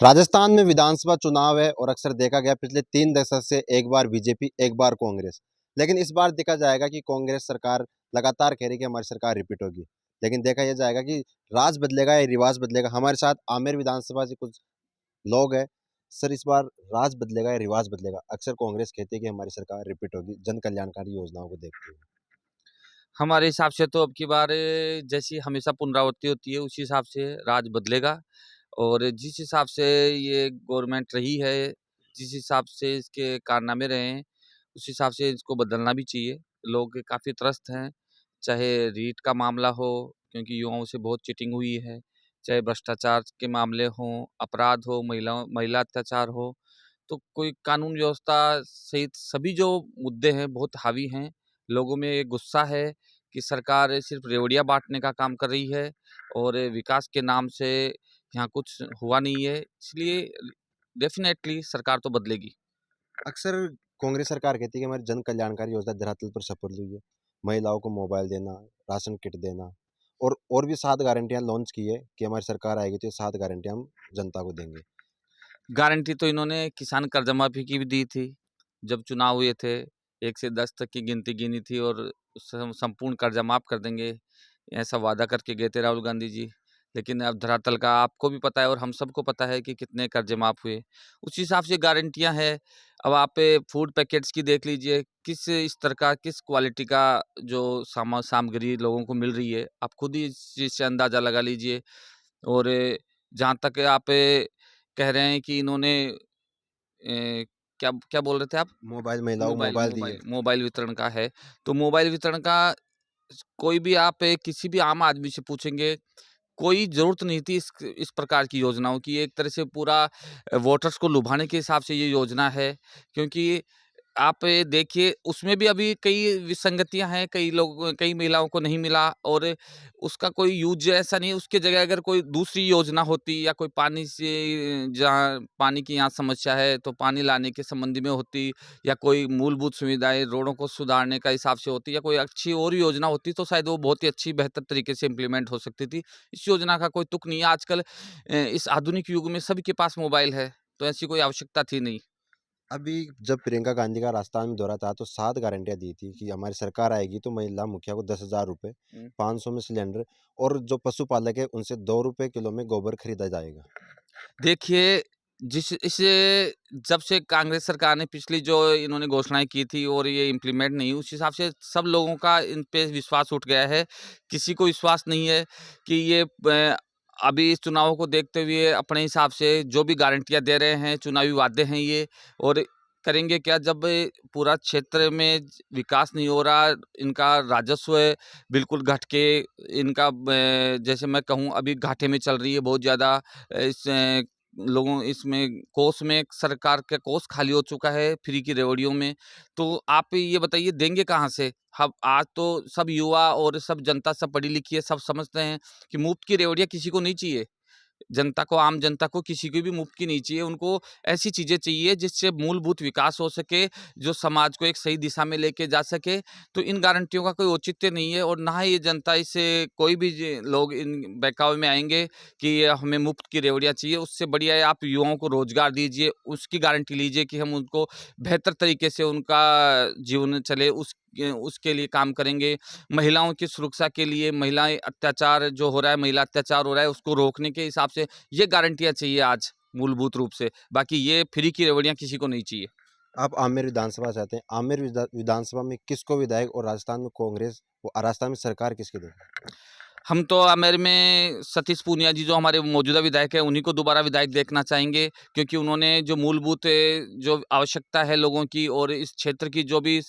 राजस्थान में विधानसभा चुनाव है और अक्सर देखा गया पिछले 3 दशक से एक बार बीजेपी एक बार कांग्रेस। लेकिन इस बार देखा जाएगा कि कांग्रेस सरकार लगातार कह रही कि हमारी सरकार रिपीट होगी। लेकिन देखा यह जाएगा कि राज बदलेगा या रिवाज बदलेगा। हमारे साथ आमेर विधानसभा से कुछ लोग हैं। सर, इस बार राज बदलेगा या रिवाज बदलेगा? अक्सर कांग्रेस कहती है कि हमारी सरकार रिपीट होगी जन कल्याणकारी योजनाओं को देखते हुए। हमारे हिसाब से तो अब की बार जैसी हमेशा पुनरावृत्ति होती है उसी हिसाब से राज बदलेगा। और जिस हिसाब से ये गवर्नमेंट रही है, जिस हिसाब से इसके कारनामे रहे हैं, उस हिसाब से इसको बदलना भी चाहिए। लोग काफ़ी त्रस्त हैं, चाहे रीट का मामला हो क्योंकि युवाओं से बहुत चीटिंग हुई है, चाहे भ्रष्टाचार के मामले हों, अपराध हो, महिला अत्याचार हो, तो कोई कानून व्यवस्था सहित सभी जो मुद्दे हैं बहुत हावी हैं। लोगों में एक गुस्सा है कि सरकार सिर्फ रेवड़ियाँ बांटने का काम कर रही है और विकास के नाम से यहाँ कुछ हुआ नहीं है, इसलिए डेफिनेटली सरकार तो बदलेगी। अक्सर कांग्रेस सरकार कहती है कि हमारी जन कल्याणकारी योजना धरातल पर सफल हुई है। महिलाओं को मोबाइल देना, राशन किट देना और भी 7 गारंटियां लॉन्च की है कि हमारी सरकार आएगी तो ये 7 गारंटियां हम जनता को देंगे। गारंटी तो इन्होंने किसान कर्ज माफी की भी दी थी। जब चुनाव हुए थे 1 से 10 तक की गिनती गिनी थी और संपूर्ण कर्जा माफ कर देंगे, ऐसा वादा करके गए थे राहुल गांधी जी। लेकिन अब धरातल का आपको भी पता है और हम सबको पता है कि कितने कर्जे माफ हुए। उस हिसाब से गारंटियां हैं। अब आप फूड पैकेट्स की देख लीजिए, किस स्तर का, किस क्वालिटी का जो सामग्री लोगों को मिल रही है, आप खुद ही इस चीज़ से अंदाज़ा लगा लीजिए। और जहाँ तक आप कह रहे हैं कि इन्होंने क्या क्या बोल रहे थे आप? मोबाइल, महिलाओं को मोबाइल दिए। मोबाइल वितरण का है। तो मोबाइल वितरण का कोई भी आप किसी भी आम आदमी से पूछेंगे, कोई ज़रूरत नहीं थी इस प्रकार की योजनाओं की। एक तरह से पूरा वोटर्स को लुभाने के हिसाब से ये योजना है, क्योंकि आप देखिए उसमें भी अभी कई विसंगतियाँ हैं, कई महिलाओं को नहीं मिला और उसका कोई यूज़ ऐसा नहीं है। उसकी जगह अगर कोई दूसरी योजना होती या कोई पानी से, जहाँ पानी की यहाँ समस्या है तो पानी लाने के संबंध में होती, या कोई मूलभूत सुविधाएँ रोडों को सुधारने का हिसाब से होती, या कोई अच्छी और योजना होती, तो शायद वो बहुत ही अच्छी बेहतर तरीके से इम्प्लीमेंट हो सकती थी। इस योजना का कोई तुक नहीं है। आजकल इस आधुनिक युग में सभी के पास मोबाइल है, तो ऐसी कोई आवश्यकता थी नहीं। अभी जब प्रियंका गांधी का राजस्थान में दौरा था तो 7 गारंटियां दी थी कि हमारी सरकार आएगी तो महिला मुखिया को 10,000 रुपये, हुँ। 500 में सिलेंडर और जो पशुपालक है उनसे 2 रुपये किलो में गोबर खरीदा जाएगा। देखिए, जिस इस जब से कांग्रेस सरकार ने पिछली जो इन्होंने घोषणाएँ की थी और ये इम्प्लीमेंट नहीं, उस हिसाब से सब लोगों का इन पे विश्वास उठ गया है। किसी को विश्वास नहीं है कि ये अभी इस चुनावों को देखते हुए अपने हिसाब से जो भी गारंटियाँ दे रहे हैं, चुनावी वादे हैं ये, और करेंगे क्या जब पूरा क्षेत्र में विकास नहीं हो रहा, इनका राजस्व बिल्कुल घट के, इनका जैसे मैं कहूँ अभी घाटे में चल रही है बहुत ज़्यादा। इस लोगों इसमें कोष में सरकार का कोष खाली हो चुका है फ्री की रेवड़ियों में। तो आप ये बताइए देंगे कहाँ से? अब आज तो सब युवा और सब जनता सब पढ़ी लिखी है, सब समझते हैं कि मुफ्त की रेवड़ियाँ किसी को नहीं चाहिए। जनता को, आम जनता को किसी को भी मुफ्त की नहीं चाहिए। उनको ऐसी चीज़ें चाहिए जिससे मूलभूत विकास हो सके, जो समाज को एक सही दिशा में लेके जा सके। तो इन गारंटियों का कोई औचित्य नहीं है और ना ही ये जनता इससे कोई भी लोग इन बहकावे में आएँगे कि ये हमें मुफ्त की रेवड़ियाँ चाहिए। उससे बढ़िया है आप युवाओं को रोज़गार दीजिए, उसकी गारंटी लीजिए कि हम उनको बेहतर तरीके से उनका जीवन चले, उसके लिए काम करेंगे। महिलाओं की सुरक्षा के लिए, महिलाएँ अत्याचार जो हो रहा है, महिला अत्याचार हो रहा है, उसको रोकने के हिसाब से ये गारंटियाँ चाहिए आज मूलभूत रूप से। बाकी ये फ्री की रेवड़ियाँ किसी को नहीं चाहिए। आप आमेर विधानसभा से आते हैं। आमेर विधानसभा में किसको विधायक और राजस्थान में कांग्रेस राजस्थान में सरकार किसकी देगी? हम तो आमेर में सतीश पूनिया जी जो हमारे मौजूदा विधायक हैं, उन्हीं को दोबारा विधायक देखना चाहेंगे, क्योंकि उन्होंने जो मूलभूत जो आवश्यकता है लोगों की और इस क्षेत्र की जो भी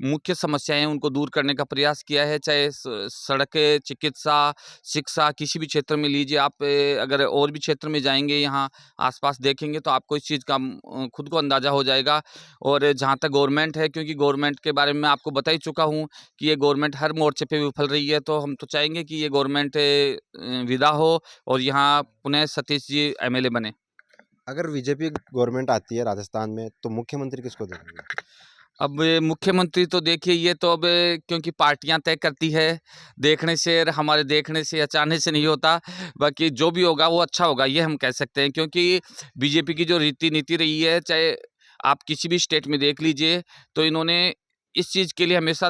मुख्य समस्याएं हैं उनको दूर करने का प्रयास किया है। चाहे सड़कें, चिकित्सा, शिक्षा, किसी भी क्षेत्र में लीजिए आप। अगर और भी क्षेत्र में जाएंगे, यहाँ आसपास देखेंगे तो आपको इस चीज़ का खुद को अंदाज़ा हो जाएगा। और जहाँ तक गवर्नमेंट है, क्योंकि गवर्नमेंट के बारे में मैं आपको बता ही चुका हूँ कि ये गवर्नमेंट हर मोर्चे पे विफल रही है, तो हम तो चाहेंगे कि ये गवर्नमेंट विदा हो और यहाँ पुनः सतीश जी एमएलए बने। अगर बीजेपी गवर्नमेंट आती है राजस्थान में तो मुख्यमंत्री किसको देंगे? अब मुख्यमंत्री तो देखिए ये तो अब क्योंकि पार्टियां तय करती है, देखने से और हमारे देखने से या चाहने से नहीं होता। बाकी जो भी होगा वो अच्छा होगा, ये हम कह सकते हैं, क्योंकि बीजेपी की जो रीति नीति रही है, चाहे आप किसी भी स्टेट में देख लीजिए, तो इन्होंने इस चीज़ के लिए हमेशा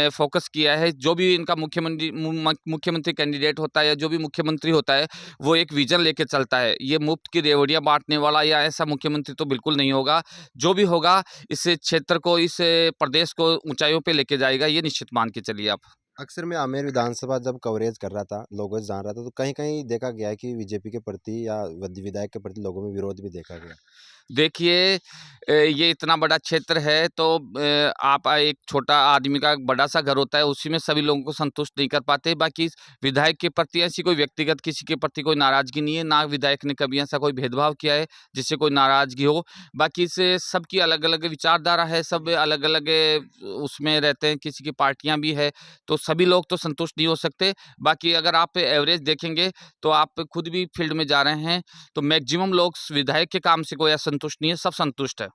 फोकस किया है। जो भी इनका मुख्यमंत्री कैंडिडेट होता है या जो भी मुख्यमंत्री होता है, वो एक विजन लेके चलता है। ये मुफ्त की रेवड़ियाँ बांटने वाला या ऐसा मुख्यमंत्री तो बिल्कुल नहीं होगा। जो भी होगा इस क्षेत्र को, इस प्रदेश को ऊंचाइयों पे लेके जाएगा, ये निश्चित मान के चलिए आप। अक्सर मैं आमेर विधानसभा जब कवरेज कर रहा था, लोगों से जान रहा था, तो कहीं-कहीं देखा गया है कि बीजेपी के प्रति या विधायक के प्रति लोगों में विरोध भी देखा गया। देखिए ये इतना बड़ा क्षेत्र है, तो आप एक छोटा आदमी का बड़ा सा घर होता है, उसी में सभी लोगों को संतुष्ट नहीं कर पाते। बाकी इस विधायक के प्रति ऐसी कोई व्यक्तिगत किसी के प्रति कोई नाराजगी नहीं है, ना विधायक ने कभी ऐसा कोई भेदभाव किया है जिससे कोई नाराजगी हो। बाकी से सबकी अलग अलग विचारधारा है, सब अलग अलग उसमें रहते हैं, किसी की पार्टियां भी है, तो सभी लोग तो संतुष्ट नहीं हो सकते। बाकी अगर आप एवरेज देखेंगे तो आप खुद भी फील्ड में जा रहे हैं, तो मैक्सिमम लोग विधायक के काम से कोई असंतुष्ट नहीं है, सब संतुष्ट है।